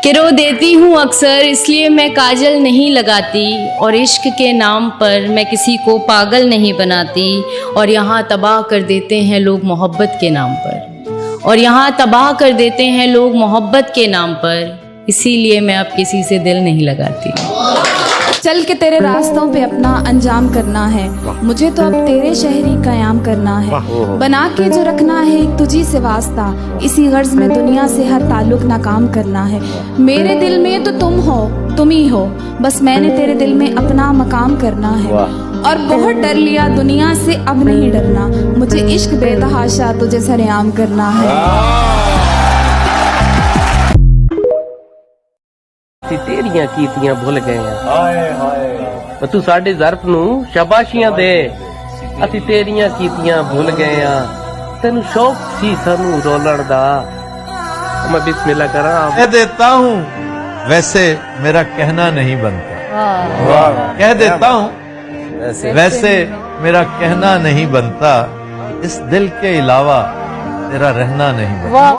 कि रो देती हूँ अक्सर इसलिए मैं काजल नहीं लगाती, और इश्क के नाम पर मैं किसी को पागल नहीं बनाती। और यहाँ तबाह कर देते हैं लोग मोहब्बत के नाम पर, और यहाँ तबाह कर देते हैं लोग मोहब्बत के नाम पर, इसीलिए मैं अब किसी से दिल नहीं लगाती। चल के तेरे रास्तों पे अपना अंजाम करना है, मुझे तो अब तेरे शहरी कयाम करना है। बना के जो रखना है एक तुझी से वास्ता, इसी गर्ज में दुनिया से हर ताल्लुक नाकाम करना है। मेरे दिल में तो तुम हो, तुम ही हो, बस मैंने तेरे दिल में अपना मकाम करना है। और बहुत डर लिया दुनिया से, अब नहीं डरना, मुझे इश्क बेतहाशा तुझे सरेआम करना है। तेरियां कीतियां भुल गए हाय तू साडे ज़र्फ नू शाबाशियां दे, असी तेरियां कीतियां भुल गए तेनू शौक सी सानू रोलण दा। मैं बिस्मिल्लाह करा कह देता हूँ वैसे मेरा कहना नहीं बनता, कह देता हूँ वैसे मेरा कहना नहीं बनता, इस दिल के अलावा तेरा रहना नहीं बनता।